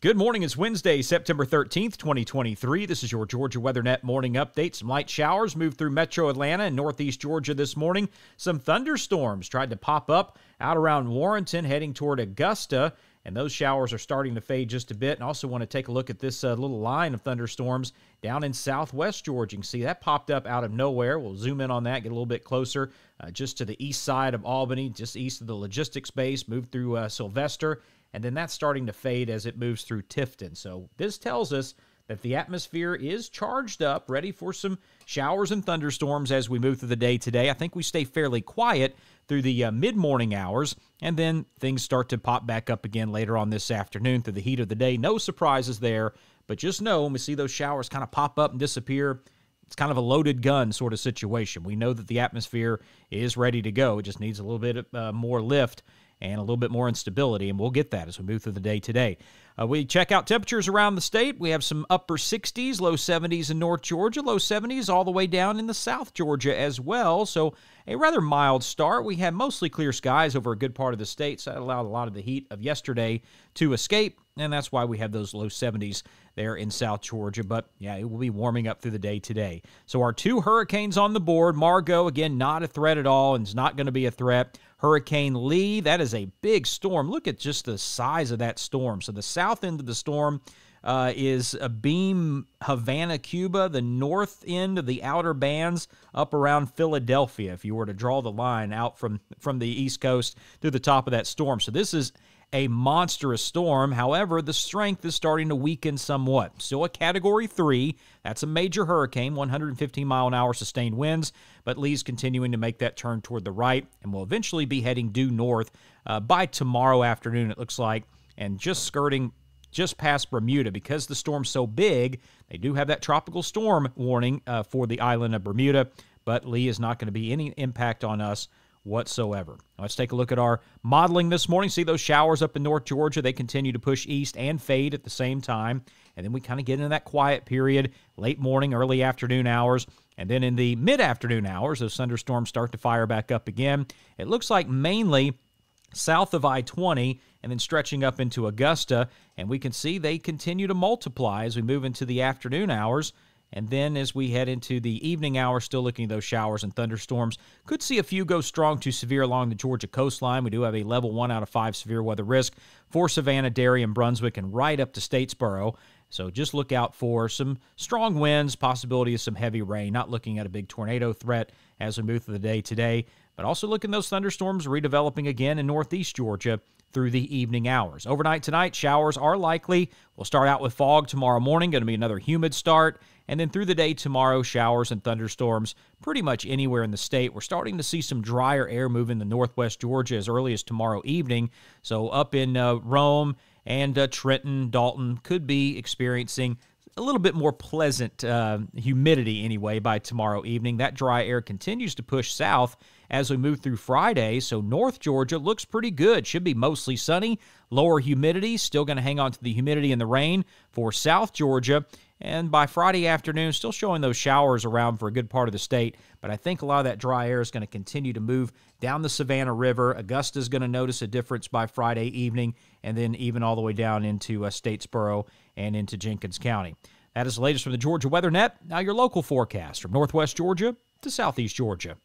Good morning. It's Wednesday, September 13th, 2023. This is your Georgia WeatherNet morning update. Some light showers moved through metro Atlanta and northeast Georgia this morning. Some thunderstorms tried to pop up out around Warrenton heading toward Augusta, and those showers are starting to fade just a bit. And also want to take a look at this little line of thunderstorms down in southwest Georgia. You can see that popped up out of nowhere. We'll zoom in on that, get a little bit closer just to the east side of Albany, just east of the logistics base, moved through Sylvester. And then that's starting to fade as it moves through Tifton. So this tells us that the atmosphere is charged up, ready for some showers and thunderstorms as we move through the day today. I think we stay fairly quiet through the mid-morning hours, and then things start to pop back up again later on this afternoon through the heat of the day. No surprises there, but just know when we see those showers kind of pop up and disappear, it's kind of a loaded gun sort of situation. We know that the atmosphere is ready to go. It just needs a little bit more lift and a little bit more instability, and we'll get that as we move through the day today. We check out temperatures around the state. We have some upper 60s, low 70s in North Georgia, low 70s all the way down in the South Georgia as well. So a rather mild start. We had mostly clear skies over a good part of the state, so that allowed a lot of the heat of yesterday to escape, and that's why we have those low 70s there in South Georgia. But, yeah, it will be warming up through the day today. So our two hurricanes on the board. Margot, again, not a threat at all and is not going to be a threat. Hurricane Lee, that is a big storm. Look at just the size of that storm. So the south end of the storm is Beam, Havana, Cuba. The north end of the outer bands up around Philadelphia, if you were to draw the line out from the East Coast to the top of that storm. So this is a monstrous storm. However, the strength is starting to weaken somewhat. Still a Category 3. That's a major hurricane, 115-mile-an-hour sustained winds, but Lee's continuing to make that turn toward the right and will eventually be heading due north by tomorrow afternoon, it looks like, and just skirting just past Bermuda. Because the storm's so big, they do have that tropical storm warning for the island of Bermuda, but Lee is not going to be any impact on us whatsoever. Let's take a look at our modeling this morning. See those showers up in North Georgia. They continue to push east and fade at the same time. And then we kind of get into that quiet period, late morning, early afternoon hours. And then in the mid-afternoon hours, those thunderstorms start to fire back up again. It looks like mainly south of I-20 and then stretching up into Augusta. And we can see they continue to multiply as we move into the afternoon hours. And then as we head into the evening hours, still looking at those showers and thunderstorms. Could see a few go strong to severe along the Georgia coastline. We do have a level 1 out of 5 severe weather risk for Savannah, Darien, Brunswick, and right up to Statesboro. So just look out for some strong winds, possibility of some heavy rain. Not looking at a big tornado threat as we move through the day today, but also looking at those thunderstorms redeveloping again in northeast Georgia through the evening hours. Overnight tonight, showers are likely. We'll start out with fog tomorrow morning. Going to be another humid start. And then through the day tomorrow, showers and thunderstorms pretty much anywhere in the state. We're starting to see some drier air move into northwest Georgia as early as tomorrow evening. So up in Rome and Trenton, Dalton could be experiencing a little bit more pleasant humidity anyway by tomorrow evening. That dry air continues to push south as we move through Friday, so North Georgia looks pretty good. Should be mostly sunny, lower humidity, still going to hang on to the humidity and the rain for South Georgia. And by Friday afternoon, still showing those showers around for a good part of the state. But I think a lot of that dry air is going to continue to move down the Savannah River. Augusta's going to notice a difference by Friday evening, and then even all the way down into Statesboro and into Jenkins County. That is the latest from the Georgia WeatherNet. Now your local forecast from northwest Georgia to southeast Georgia.